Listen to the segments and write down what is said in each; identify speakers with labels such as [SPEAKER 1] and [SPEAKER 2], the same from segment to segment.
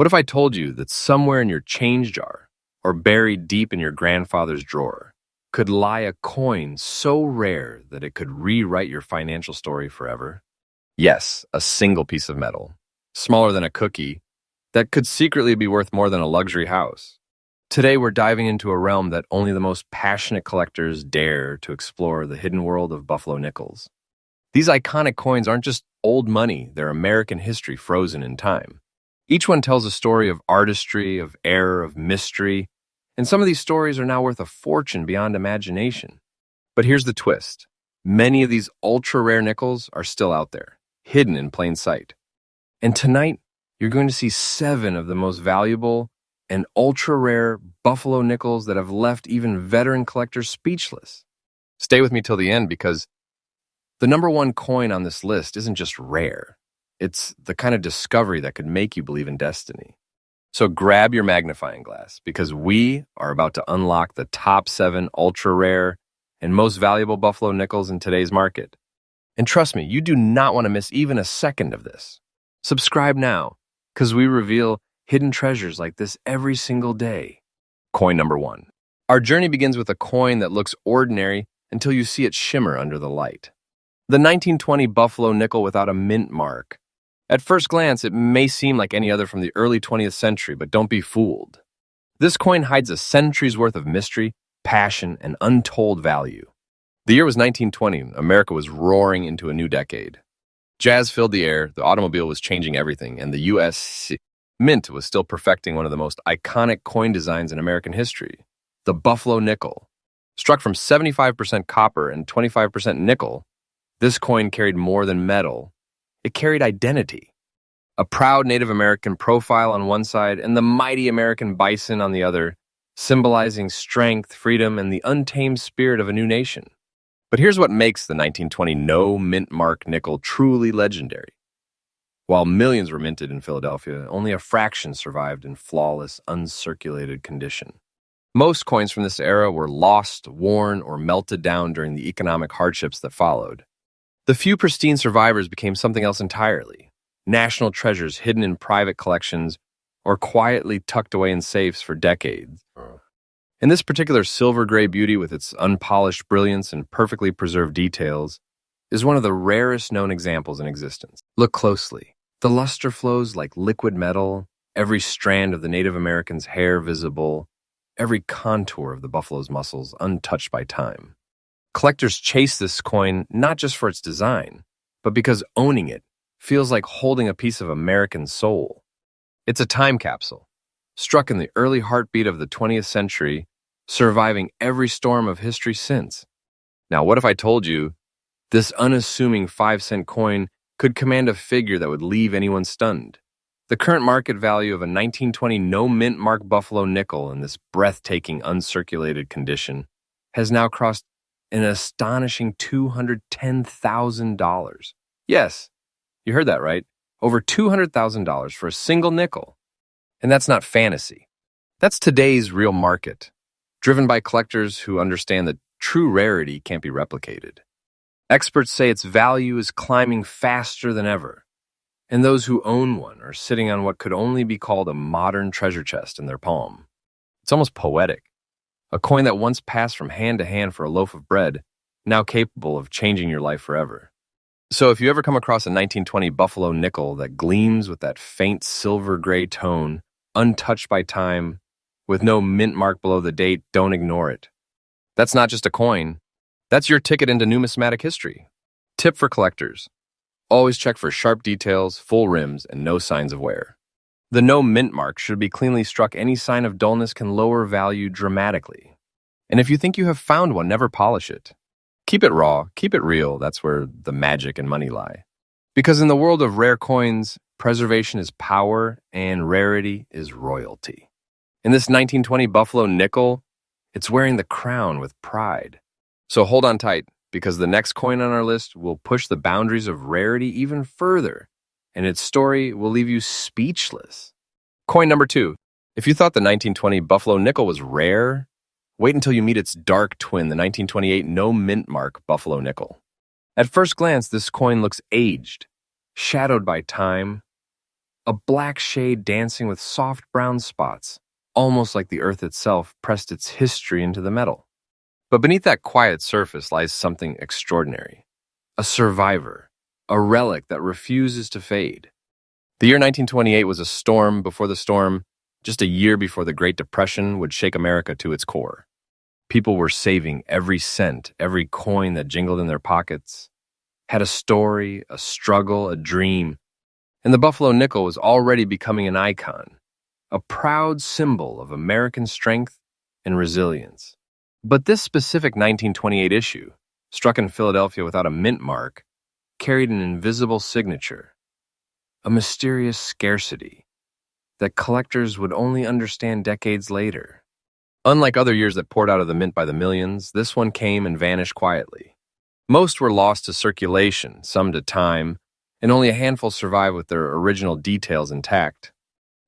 [SPEAKER 1] What if I told you that somewhere in your change jar, or buried deep in your grandfather's drawer, could lie a coin so rare that it could rewrite your financial story forever? Yes, a single piece of metal, smaller than a cookie, that could secretly be worth more than a luxury house. Today, we're diving into a realm that only the most passionate collectors dare to explore, the hidden world of Buffalo nickels. These iconic coins aren't just old money, they're American history frozen in time. Each one tells a story of artistry, of error, of mystery, and some of these stories are now worth a fortune beyond imagination. But here's the twist. Many of these ultra-rare nickels are still out there, hidden in plain sight. And tonight, you're going to see 7 of the most valuable and ultra-rare Buffalo nickels that have left even veteran collectors speechless. Stay with me till the end, because the number 1 coin on this list isn't just rare. It's the kind of discovery that could make you believe in destiny. So grab your magnifying glass, because we are about to unlock the top 7 ultra-rare and most valuable Buffalo nickels in today's market. And trust me, you do not want to miss even a second of this. Subscribe now, because we reveal hidden treasures like this every single day. Coin number 1. Our journey begins with a coin that looks ordinary until you see it shimmer under the light. The 1920 Buffalo nickel without a mint mark. At first glance, it may seem like any other from the early 20th century, but don't be fooled. This coin hides a century's worth of mystery, passion, and untold value. The year was 1920. America was roaring into a new decade. Jazz filled the air, the automobile was changing everything, and the U.S. Mint was still perfecting one of the most iconic coin designs in American history, the Buffalo nickel. Struck from 75% copper and 25% nickel, this coin carried more than metal. It carried identity. A proud Native American profile on one side and the mighty American bison on the other, symbolizing strength, freedom, and the untamed spirit of a new nation. But here's what makes the 1920 no mint mark nickel truly legendary. While millions were minted in Philadelphia, only a fraction survived in flawless, uncirculated condition. Most coins from this era were lost, worn, or melted down during the economic hardships that followed. The few pristine survivors became something else entirely, national treasures hidden in private collections or quietly tucked away in safes for decades. And this particular silver gray beauty, with its unpolished brilliance and perfectly preserved details, is one of the rarest known examples in existence. Look closely. The luster flows like liquid metal, every strand of the Native American's hair visible, every contour of the buffalo's muscles untouched by time. Collectors chase this coin not just for its design, but because owning it feels like holding a piece of American soul. It's a time capsule, struck in the early heartbeat of the 20th century, surviving every storm of history since. Now, what if I told you this unassuming 5-cent coin could command a figure that would leave anyone stunned? The current market value of a 1920 no mint mark Buffalo nickel in this breathtaking uncirculated condition has now crossed an astonishing $210,000. Yes, you heard that right. Over $200,000 for a single nickel. And that's not fantasy. That's today's real market, driven by collectors who understand that true rarity can't be replicated. Experts say its value is climbing faster than ever, and those who own one are sitting on what could only be called a modern treasure chest in their palm. It's almost poetic. A coin that once passed from hand to hand for a loaf of bread, now capable of changing your life forever. So if you ever come across a 1920 Buffalo nickel that gleams with that faint silver gray tone, untouched by time, with no mint mark below the date, don't ignore it. That's not just a coin. That's your ticket into numismatic history. Tip for collectors. Always check for sharp details, full rims, and no signs of wear. The no mint mark should be cleanly struck. Any sign of dullness can lower value dramatically. And if you think you have found one, never polish it. Keep it raw, keep it real. That's where the magic and money lie. Because in the world of rare coins, preservation is power and rarity is royalty. In this 1920 Buffalo nickel, it's wearing the crown with pride. So hold on tight, because the next coin on our list will push the boundaries of rarity even further, and its story will leave you speechless. Coin number 2. If you thought the 1920 Buffalo nickel was rare, wait until you meet its dark twin, the 1928 no mint mark Buffalo nickel. At first glance, this coin looks aged, shadowed by time, a black shade dancing with soft brown spots, almost like the earth itself pressed its history into the metal. But beneath that quiet surface lies something extraordinary. A survivor, a relic that refuses to fade. The year 1928 was a storm before the storm, just a year before the Great Depression would shake America to its core. People were saving every cent, every coin that jingled in their pockets, had a story, a struggle, a dream. And the Buffalo nickel was already becoming an icon, a proud symbol of American strength and resilience. But this specific 1928 issue, struck in Philadelphia without a mint mark, carried an invisible signature, a mysterious scarcity that collectors would only understand decades later. Unlike other years that poured out of the mint by the millions, this one came and vanished quietly. Most were lost to circulation, some to time, and only a handful survived with their original details intact.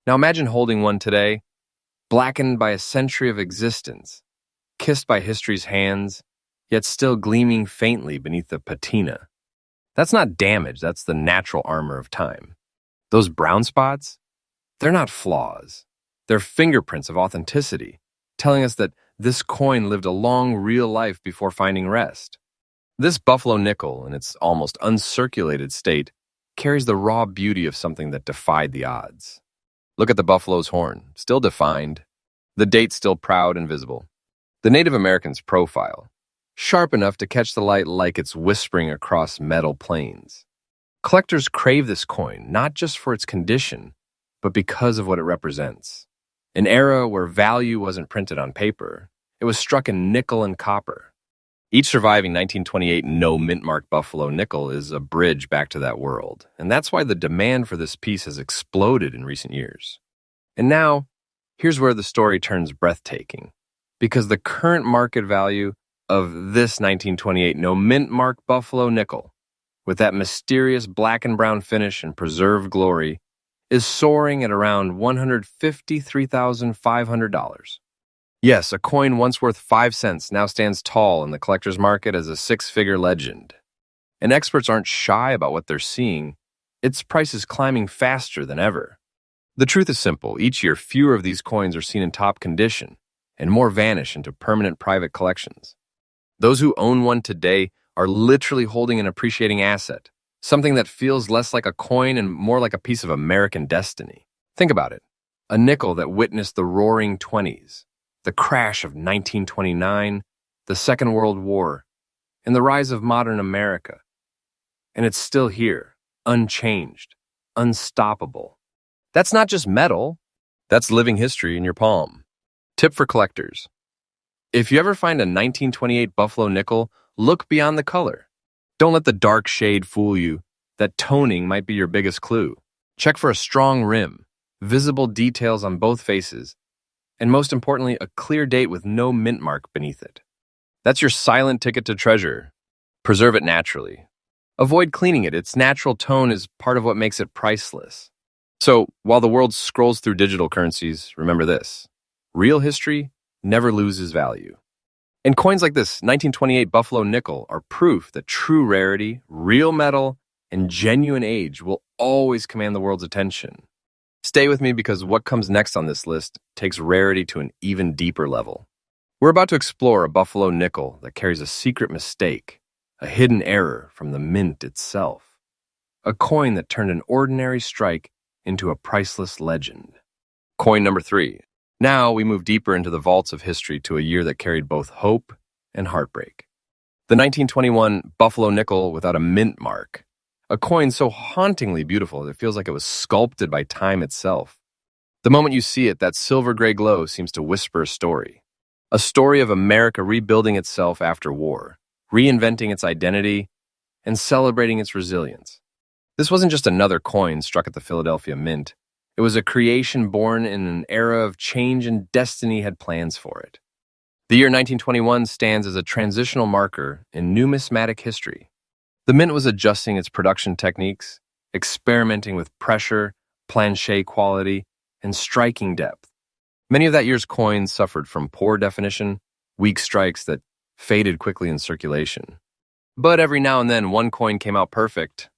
[SPEAKER 1] Now imagine holding one today, blackened by a century of existence, kissed by history's hands, yet still gleaming faintly beneath the patina. That's not damage, that's the natural armor of time. Those brown spots, they're not flaws. They're fingerprints of authenticity, telling us that this coin lived a long, real life before finding rest. This Buffalo nickel, in its almost uncirculated state, carries the raw beauty of something that defied the odds. Look at the buffalo's horn, still defined. The date still proud and visible. The Native American's profile, sharp enough to catch the light like it's whispering across metal plains. Collectors crave this coin, not just for its condition, but because of what it represents. An era where value wasn't printed on paper. It was struck in nickel and copper. Each surviving 1928 no mint mark Buffalo nickel is a bridge back to that world, and that's why the demand for this piece has exploded in recent years. And now, here's where the story turns breathtaking, because the current market value of this 1928 no mint mark Buffalo nickel, with that mysterious black and brown finish and preserved glory, is soaring at around $153,500. Yes, a coin once worth 5 cents now stands tall in the collector's market as a six-figure legend. And experts aren't shy about what they're seeing. Its price is climbing faster than ever. The truth is simple. Each year, fewer of these coins are seen in top condition, and more vanish into permanent private collections. Those who own one today are literally holding an appreciating asset, something that feels less like a coin and more like a piece of American destiny. Think about it. A nickel that witnessed the Roaring '20s, the crash of 1929, the Second World War, and the rise of modern America. And it's still here, unchanged, unstoppable. That's not just metal, that's living history in your palm. Tip for collectors. If you ever find a 1928 Buffalo nickel, look beyond the color. Don't let the dark shade fool you. That toning might be your biggest clue. Check for a strong rim, visible details on both faces, and most importantly, a clear date with no mint mark beneath it. That's your silent ticket to treasure. Preserve it naturally. Avoid cleaning it. Its natural tone is part of what makes it priceless. So, while the world scrolls through digital currencies, remember this: real history never loses value. And coins like this 1928 Buffalo nickel are proof that true rarity, real metal, and genuine age will always command the world's attention. Stay with me because what comes next on this list takes rarity to an even deeper level. We're about to explore a Buffalo nickel that carries a secret mistake, a hidden error from the mint itself. A coin that turned an ordinary strike into a priceless legend. Coin number 3. Now we move deeper into the vaults of history to a year that carried both hope and heartbreak. The 1921 Buffalo nickel without a mint mark. A coin so hauntingly beautiful that it feels like it was sculpted by time itself. The moment you see it, that silver-gray glow seems to whisper a story. A story of America rebuilding itself after war, reinventing its identity, and celebrating its resilience. This wasn't just another coin struck at the Philadelphia Mint. It was a creation born in an era of change, and destiny had plans for it. The year 1921 stands as a transitional marker in numismatic history. The Mint was adjusting its production techniques, experimenting with pressure, plancher quality, and striking depth. Many of that year's coins suffered from poor definition, weak strikes that faded quickly in circulation. But every now and then, one coin came out perfect.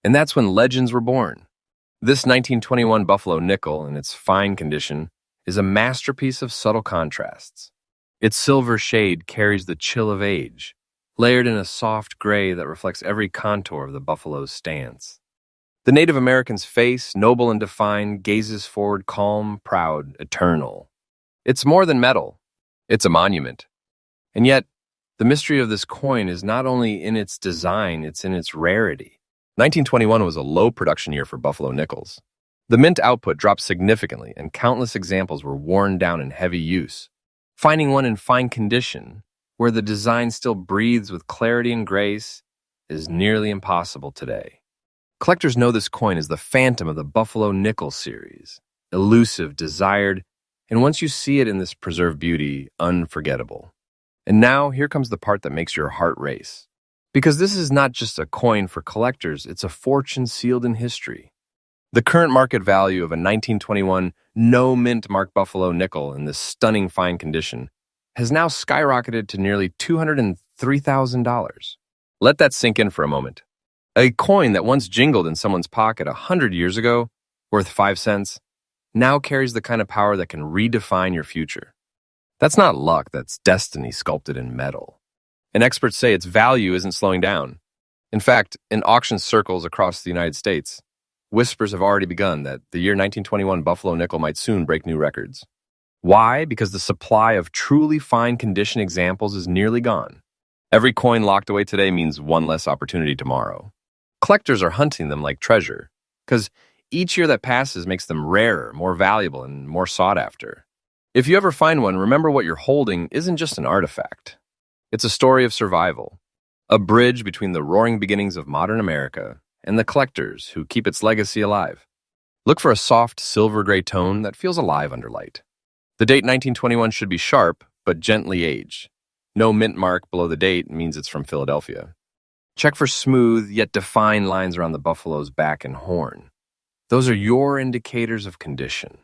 [SPEAKER 1] And that's when legends were born. This 1921 Buffalo nickel, in its fine condition, is a masterpiece of subtle contrasts. Its silver shade carries the chill of age, layered in a soft gray that reflects every contour of the buffalo's stance. The Native American's face, noble and defined, gazes forward calm, proud, eternal. It's more than metal. It's a monument. And yet, the mystery of this coin is not only in its design, it's in its rarity. 1921 was a low production year for Buffalo nickels. The mint output dropped significantly, and countless examples were worn down in heavy use. Finding one in fine condition, where the design still breathes with clarity and grace, is nearly impossible today. Collectors know this coin as the phantom of the Buffalo nickel series, elusive, desired, and once you see it in this preserved beauty, unforgettable. And now, here comes the part that makes your heart race. Because this is not just a coin for collectors, it's a fortune sealed in history. The current market value of a 1921 no-mint mark Buffalo nickel in this stunning fine condition has now skyrocketed to nearly $203,000. Let that sink in for a moment. A coin that once jingled in someone's pocket 100 years ago, worth 5 cents, now carries the kind of power that can redefine your future. That's not luck, that's destiny sculpted in metal. And experts say its value isn't slowing down. In fact, in auction circles across the United States, whispers have already begun that the year 1921 Buffalo nickel might soon break new records. Why? Because the supply of truly fine condition examples is nearly gone. Every coin locked away today means one less opportunity tomorrow. Collectors are hunting them like treasure, because each year that passes makes them rarer, more valuable, and more sought after. If you ever find one, remember what you're holding isn't just an artifact. It's a story of survival, a bridge between the roaring beginnings of modern America and the collectors who keep its legacy alive. Look for a soft, silver-gray tone that feels alive under light. The date 1921 should be sharp, but gently aged. No mint mark below the date means it's from Philadelphia. Check for smooth, yet defined lines around the buffalo's back and horn. Those are your indicators of condition.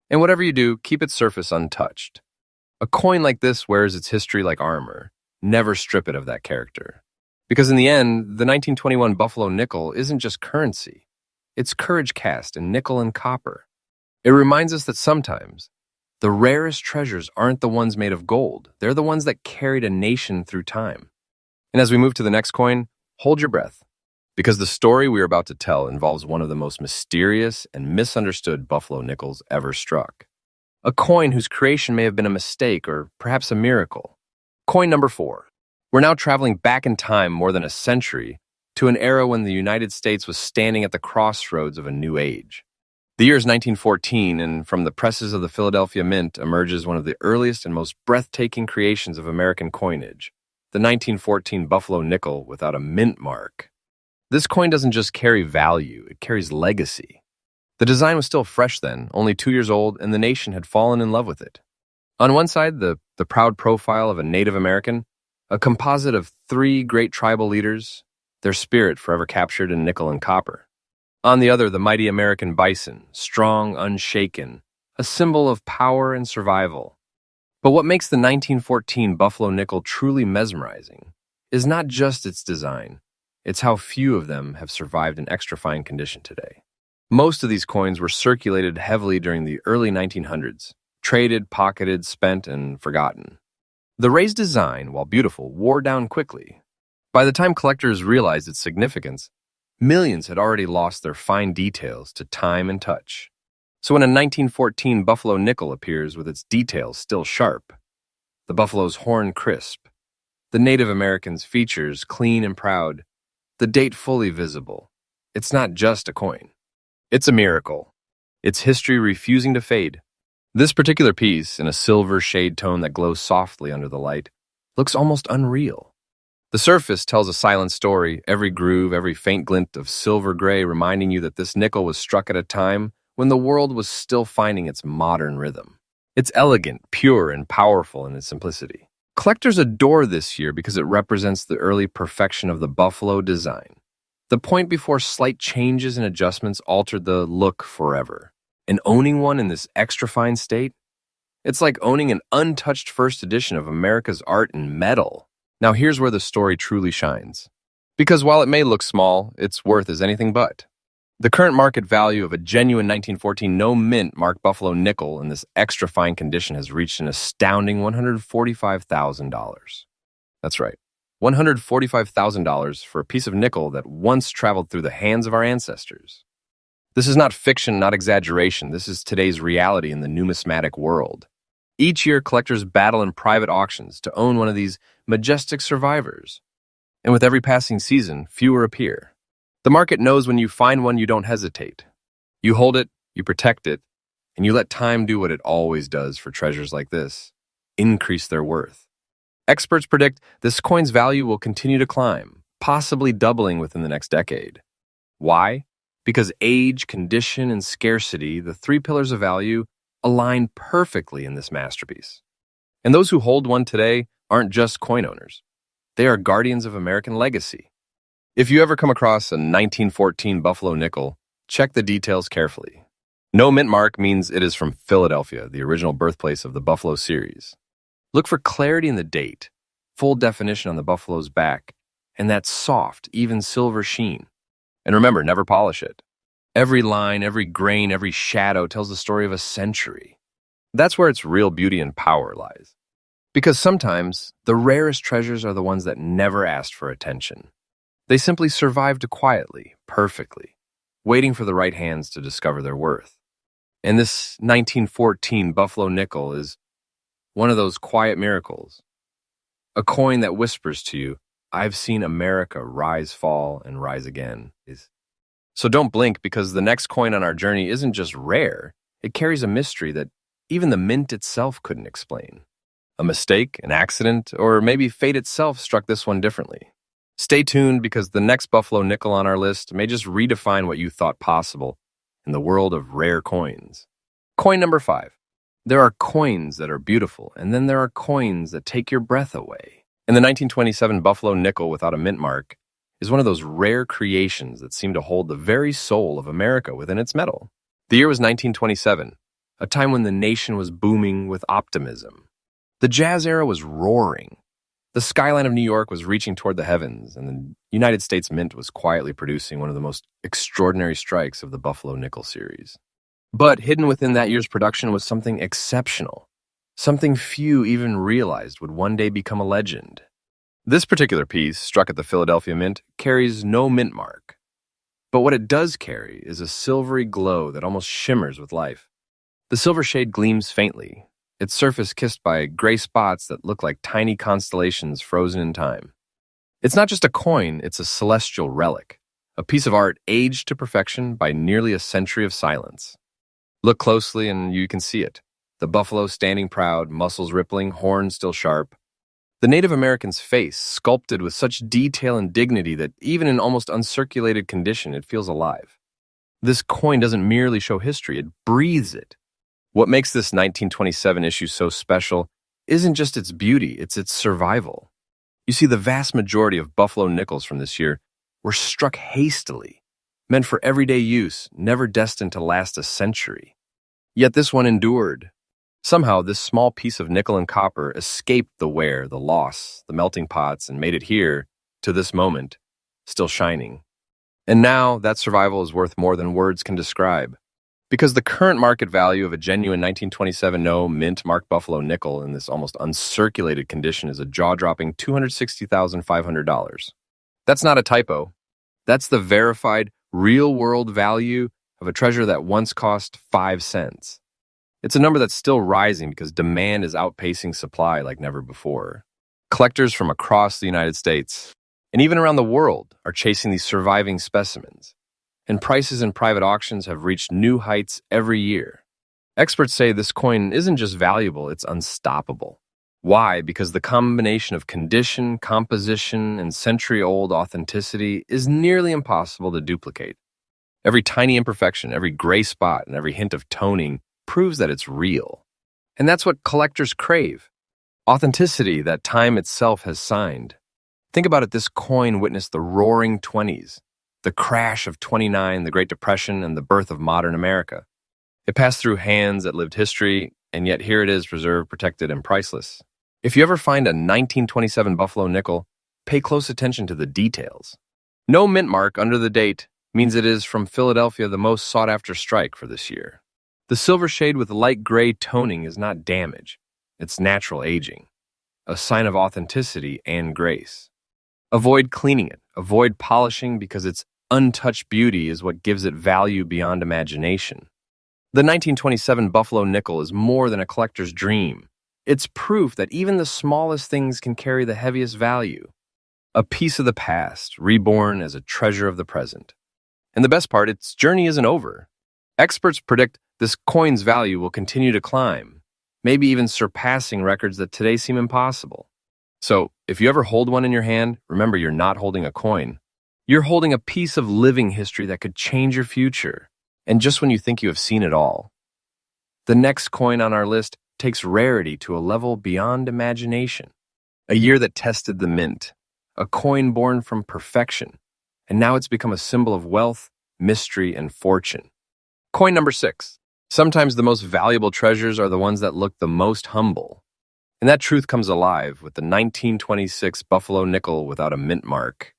[SPEAKER 1] And whatever you do, keep its surface untouched. A coin like this wears its history like armor. Never strip it of that character. Because in the end, the 1921 Buffalo nickel isn't just currency. It's courage cast in nickel and copper. It reminds us that sometimes, the rarest treasures aren't the ones made of gold. They're the ones that carried a nation through time. And as we move to the next coin, hold your breath. Because the story we're about to tell involves one of the most mysterious and misunderstood Buffalo nickels ever struck. A coin whose creation may have been a mistake or perhaps a miracle. Coin number 4. We're now traveling back in time more than a century to an era when the United States was standing at the crossroads of a new age. The year is 1914, and from the presses of the Philadelphia Mint emerges one of the earliest and most breathtaking creations of American coinage, the 1914 Buffalo nickel without a mint mark. This coin doesn't just carry value, it carries legacy. The design was still fresh then, only 2 years old, and the nation had fallen in love with it. On one side, the proud profile of a Native American, a composite of 3 great tribal leaders, their spirit forever captured in nickel and copper. On the other, the mighty American bison, strong, unshaken, a symbol of power and survival. But what makes the 1914 Buffalo nickel truly mesmerizing is not just its design, it's how few of them have survived in extra fine condition today. Most of these coins were circulated heavily during the early 1900s, traded, pocketed, spent, and forgotten. The raised design, while beautiful, wore down quickly. By the time collectors realized its significance, millions had already lost their fine details to time and touch. So when a 1914 Buffalo nickel appears with its details still sharp, the buffalo's horn crisp, the Native American's features clean and proud, the date fully visible, it's not just a coin. It's a miracle. It's history refusing to fade. This particular piece, in a silver shade tone that glows softly under the light, looks almost unreal. The surface tells a silent story, every groove, every faint glint of silver gray reminding you that this nickel was struck at a time when the world was still finding its modern rhythm. It's elegant, pure, and powerful in its simplicity. Collectors adore this year because it represents the early perfection of the Buffalo design. The point before slight changes and adjustments altered the look forever. And owning one in this extra fine state, it's like owning an untouched first edition of America's art in metal. Now here's where the story truly shines. Because while it may look small, its worth is anything but. The current market value of a genuine 1914 no-mint marked Buffalo nickel in this extra fine condition has reached an astounding $145,000. That's right, $145,000 for a piece of nickel that once traveled through the hands of our ancestors. This is not fiction, not exaggeration. This is today's reality in the numismatic world. Each year, collectors battle in private auctions to own one of these majestic survivors. And with every passing season, fewer appear. The market knows when you find one, you don't hesitate. You hold it, you protect it, and you let time do what it always does for treasures like this: increase their worth. Experts predict this coin's value will continue to climb, possibly doubling within the next decade. Why? Because age, condition, and scarcity, the three pillars of value, align perfectly in this masterpiece. And those who hold one today aren't just coin owners. They are guardians of American legacy. If you ever come across a 1914 Buffalo nickel, check the details carefully. No mint mark means it is from Philadelphia, the original birthplace of the Buffalo series. Look for clarity in the date, full definition on the buffalo's back, and that soft, even silver sheen. And remember, never polish it. Every line, every grain, every shadow tells the story of a century. That's where its real beauty and power lies. Because sometimes, the rarest treasures are the ones that never asked for attention. They simply survived quietly, perfectly, waiting for the right hands to discover their worth. And this 1914 Buffalo nickel is one of those quiet miracles. A coin that whispers to you, "I've seen America rise, fall, and rise again." So don't blink, because the next coin on our journey isn't just rare, it carries a mystery that even the mint itself couldn't explain. A mistake, an accident, or maybe fate itself struck this one differently. Stay tuned, because the next Buffalo nickel on our list may just redefine what you thought possible in the world of rare coins. Coin number 5. There are coins that are beautiful, and then there are coins that take your breath away. And the 1927 Buffalo nickel without a mint mark is one of those rare creations that seem to hold the very soul of America within its metal. The year was 1927, a time when the nation was booming with optimism. The jazz era was roaring. The skyline of New York was reaching toward the heavens, and the United States Mint was quietly producing one of the most extraordinary strikes of the Buffalo nickel series. But hidden within that year's production was something exceptional, something few even realized would one day become a legend. This particular piece, struck at the Philadelphia Mint, carries no mint mark. But what it does carry is a silvery glow that almost shimmers with life. The silver shade gleams faintly, its surface kissed by gray spots that look like tiny constellations frozen in time. It's not just a coin, it's a celestial relic, a piece of art aged to perfection by nearly a century of silence. Look closely and you can see it. The buffalo standing proud, muscles rippling, horns still sharp. The Native American's face, sculpted with such detail and dignity that even in almost uncirculated condition, it feels alive. This coin doesn't merely show history, it breathes it. What makes this 1927 issue so special isn't just its beauty, it's its survival. You see, the vast majority of Buffalo nickels from this year were struck hastily, meant for everyday use, never destined to last a century. Yet this one endured. Somehow, this small piece of nickel and copper escaped the wear, the loss, the melting pots, and made it here, to this moment, still shining. And now, that survival is worth more than words can describe. Because the current market value of a genuine 1927 no mint marked Buffalo nickel in this almost uncirculated condition is a jaw-dropping $260,500. That's not a typo. That's the verified, real-world value of a treasure that once cost 5 cents. It's a number that's still rising because demand is outpacing supply like never before. Collectors from across the United States, and even around the world, are chasing these surviving specimens. And prices in private auctions have reached new heights every year. Experts say this coin isn't just valuable, it's unstoppable. Why? Because the combination of condition, composition, and century-old authenticity is nearly impossible to duplicate. Every tiny imperfection, every gray spot, and every hint of toning proves that it's real. And that's what collectors crave. Authenticity that time itself has signed. Think about it, this coin witnessed the roaring 20s, the crash of '29, the Great Depression, and the birth of modern America. It passed through hands that lived history, and yet here it is, preserved, protected, and priceless. If you ever find a 1927 Buffalo nickel, pay close attention to the details. No mint mark under the date, means it is from Philadelphia the most sought-after strike for this year. The silver shade with light gray toning is not damage, it's natural aging, a sign of authenticity and grace. Avoid cleaning it, avoid polishing because its untouched beauty is what gives it value beyond imagination. The 1927 Buffalo nickel is more than a collector's dream. It's proof that even the smallest things can carry the heaviest value. A piece of the past, reborn as a treasure of the present. And the best part, its journey isn't over. Experts predict this coin's value will continue to climb, maybe even surpassing records that today seem impossible. So, if you ever hold one in your hand, remember you're not holding a coin. You're holding a piece of living history that could change your future. And just when you think you have seen it all, the next coin on our list takes rarity to a level beyond imagination. A year that tested the mint, a coin born from perfection, and now it's become a symbol of wealth, mystery, and fortune. Coin number 6. Sometimes the most valuable treasures are the ones that look the most humble. And that truth comes alive with the 1926 Buffalo nickel without a mint mark.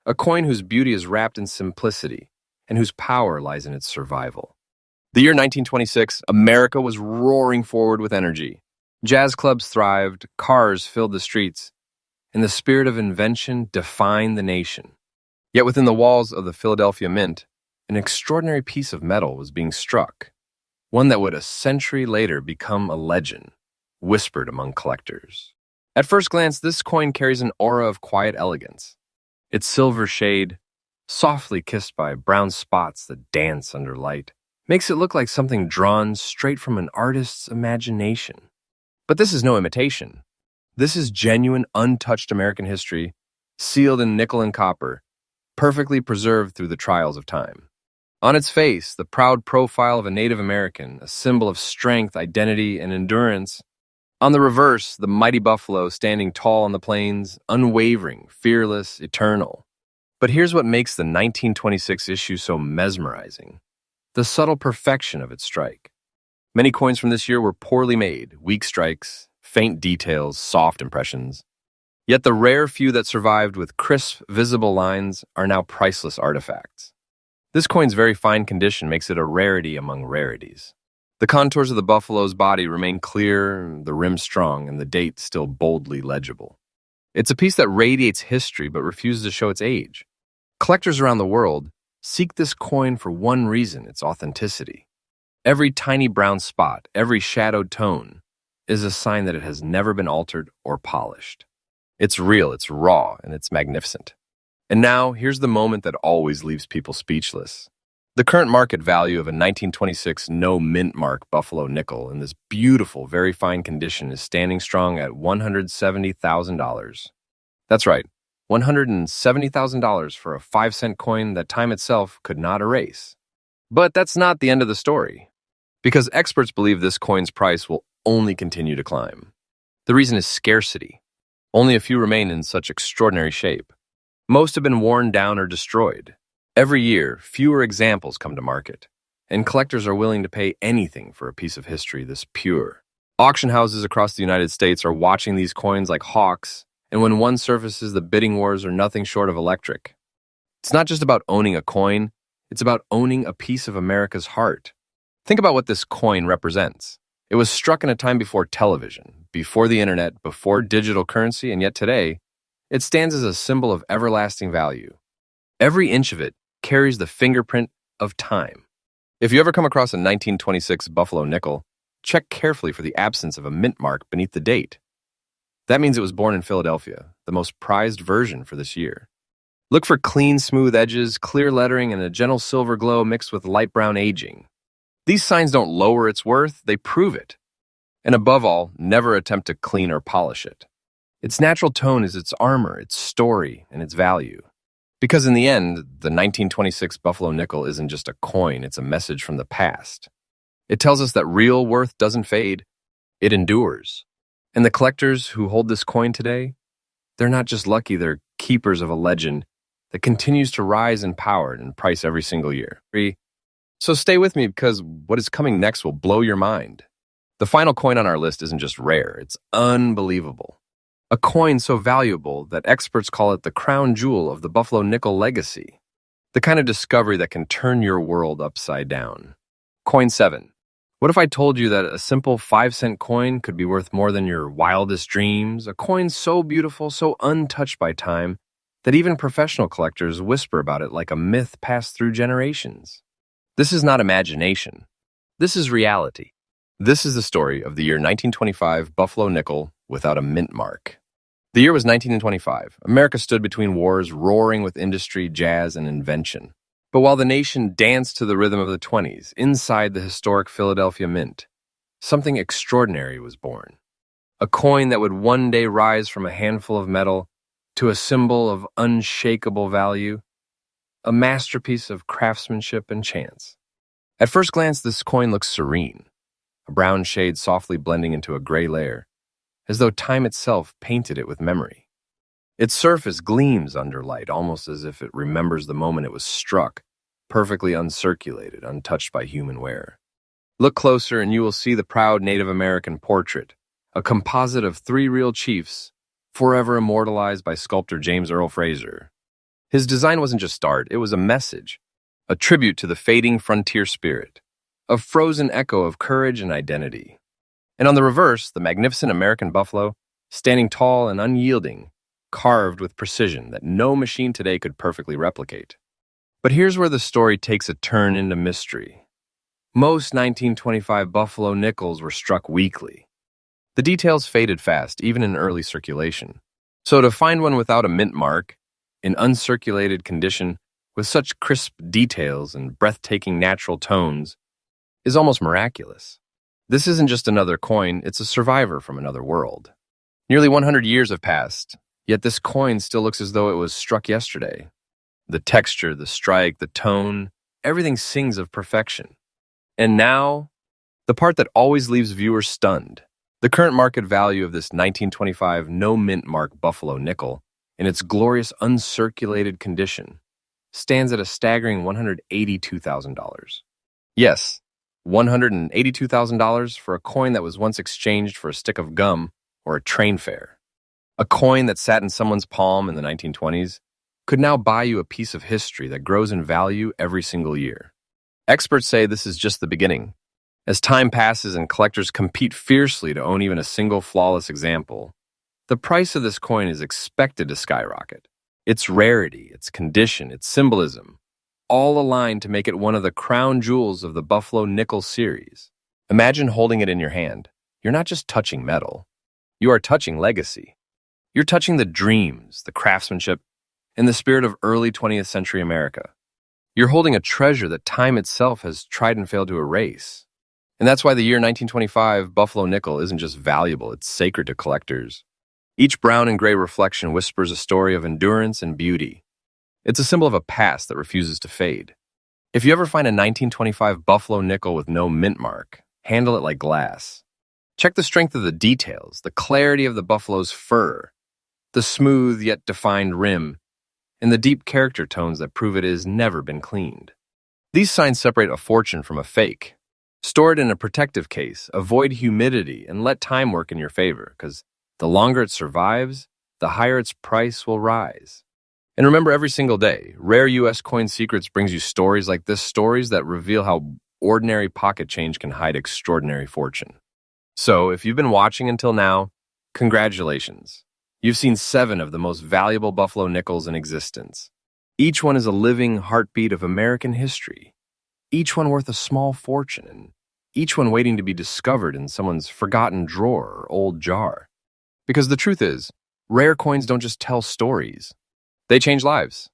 [SPEAKER 1] A coin whose beauty is wrapped in simplicity and whose power lies in its survival. The year 1926, America was roaring forward with energy. Jazz clubs thrived, cars filled the streets, and the spirit of invention defined the nation. Yet within the walls of the Philadelphia Mint, an extraordinary piece of metal was being struck, one that would a century later become a legend, whispered among collectors. At first glance, this coin carries an aura of quiet elegance. Its silver shade, softly kissed by brown spots that dance under light, makes it look like something drawn straight from an artist's imagination. But this is no imitation. This is genuine, untouched American history, sealed in nickel and copper, perfectly preserved through the trials of time. On its face, the proud profile of a Native American, a symbol of strength, identity, and endurance. On the reverse, the mighty buffalo standing tall on the plains, unwavering, fearless, eternal. But here's what makes the 1926 issue so mesmerizing: the subtle perfection of its strike. Many coins from this year were poorly made, weak strikes, faint details, soft impressions. Yet the rare few that survived with crisp, visible lines are now priceless artifacts. This coin's very fine condition makes it a rarity among rarities. The contours of the buffalo's body remain clear, the rim strong, and the date still boldly legible. It's a piece that radiates history but refuses to show its age. Collectors around the world seek this coin for one reason: its authenticity. Every tiny brown spot, every shadowed tone, is a sign that it has never been altered or polished. It's real, it's raw, and it's magnificent. And now, here's the moment that always leaves people speechless. The current market value of a 1926 no mint mark Buffalo nickel in this beautiful, very fine condition is standing strong at $170,000. That's right, $170,000 for a 5-cent coin that time itself could not erase. But that's not the end of the story, because experts believe this coin's price will only continue to climb. The reason is scarcity. Only a few remain in such extraordinary shape. Most have been worn down or destroyed. Every year, fewer examples come to market, and collectors are willing to pay anything for a piece of history this pure. Auction houses across the United States are watching these coins like hawks, and when one surfaces, the bidding wars are nothing short of electric. It's not just about owning a coin, it's about owning a piece of America's heart. Think about what this coin represents. It was struck in a time before television, before the internet, before digital currency, and yet today, it stands as a symbol of everlasting value. Every inch of it carries the fingerprint of time. If you ever come across a 1926 Buffalo nickel, check carefully for the absence of a mint mark beneath the date. That means it was born in Philadelphia, the most prized version for this year. Look for clean, smooth edges, clear lettering, and a gentle silver glow mixed with light brown aging. These signs don't lower its worth, they prove it. And above all, never attempt to clean or polish it. Its natural tone is its armor, its story, and its value. Because in the end, the 1926 Buffalo nickel isn't just a coin, it's a message from the past. It tells us that real worth doesn't fade, it endures. And the collectors who hold this coin today, they're not just lucky, they're keepers of a legend that continues to rise in power and price every single year. So stay with me, because what is coming next will blow your mind. The final coin on our list isn't just rare, it's unbelievable. A coin so valuable that experts call it the crown jewel of the Buffalo nickel legacy. The kind of discovery that can turn your world upside down. Coin 7. What if I told you that a simple 5-cent coin could be worth more than your wildest dreams? A coin so beautiful, so untouched by time, that even professional collectors whisper about it like a myth passed through generations. This is not imagination. This is reality. This is the story of the year 1925 Buffalo nickel without a mint mark. The year was 1925. America stood between wars, roaring with industry, jazz, and invention. But while the nation danced to the rhythm of the 20s, inside the historic Philadelphia Mint, something extraordinary was born. A coin that would one day rise from a handful of metal to a symbol of unshakable value, a masterpiece of craftsmanship and chance. At first glance, this coin looks serene, a brown shade softly blending into a gray layer, as though time itself painted it with memory. Its surface gleams under light, almost as if it remembers the moment it was struck, perfectly uncirculated, untouched by human wear. Look closer and you will see the proud Native American portrait, a composite of 3 real chiefs, forever immortalized by sculptor James Earl Fraser. His design wasn't just art, it was a message, a tribute to the fading frontier spirit, a frozen echo of courage and identity. And on the reverse, the magnificent American buffalo, standing tall and unyielding, carved with precision that no machine today could perfectly replicate. But here's where the story takes a turn into mystery. Most 1925 Buffalo nickels were struck weekly. The details faded fast, even in early circulation. So to find one without a mint mark, in uncirculated condition, with such crisp details and breathtaking natural tones, is almost miraculous. This isn't just another coin, it's a survivor from another world. Nearly 100 years have passed, yet this coin still looks as though it was struck yesterday. The texture, the strike, the tone, everything sings of perfection. And now, the part that always leaves viewers stunned. The current market value of this 1925 no mint mark Buffalo nickel, in its glorious uncirculated condition, stands at a staggering $182,000. Yes, $182,000 for a coin that was once exchanged for a stick of gum or a train fare. A coin that sat in someone's palm in the 1920s could now buy you a piece of history that grows in value every single year. Experts say this is just the beginning. As time passes and collectors compete fiercely to own even a single flawless example, the price of this coin is expected to skyrocket. Its rarity, its condition, its symbolism, all aligned to make it one of the crown jewels of the Buffalo nickel series. Imagine holding it in your hand. You're not just touching metal. You are touching legacy. You're touching the dreams, the craftsmanship, and the spirit of early 20th century America. You're holding a treasure that time itself has tried and failed to erase. And that's why the year 1925 Buffalo nickel isn't just valuable, it's sacred to collectors. Each brown and gray reflection whispers a story of endurance and beauty. It's a symbol of a past that refuses to fade. If you ever find a 1925 Buffalo nickel with no mint mark, handle it like glass. Check the strength of the details, the clarity of the buffalo's fur, the smooth yet defined rim, and the deep character tones that prove it has never been cleaned. These signs separate a fortune from a fake. Store it in a protective case, avoid humidity, and let time work in your favor, because the longer it survives, the higher its price will rise. And remember, every single day, Rare U.S. Coin Secrets brings you stories like this, stories that reveal how ordinary pocket change can hide extraordinary fortune. So, if you've been watching until now, congratulations. You've seen 7 of the most valuable Buffalo nickels in existence. Each one is a living heartbeat of American history. Each one worth a small fortune, and each one waiting to be discovered in someone's forgotten drawer or old jar. Because the truth is, rare coins don't just tell stories. They change lives.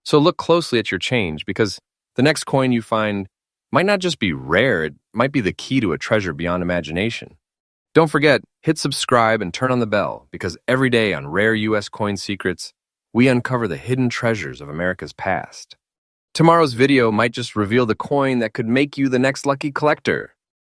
[SPEAKER 1] So look closely at your change, because the next coin you find might not just be rare, it might be the key to a treasure beyond imagination. Don't forget, hit subscribe and turn on the bell, because every day on Rare U.S. Coin Secrets, we uncover the hidden treasures of America's past. Tomorrow's video might just reveal the coin that could make you the next lucky collector.